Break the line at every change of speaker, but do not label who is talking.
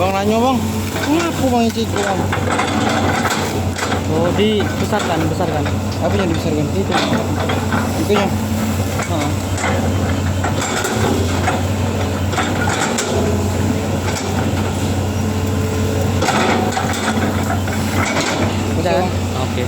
Bang nanya bang, kenapa bang isi bang?
Oh, dibesarkan.
Apa yang dibesarkan? Itunya.
Heeh. Udah kan? Oke.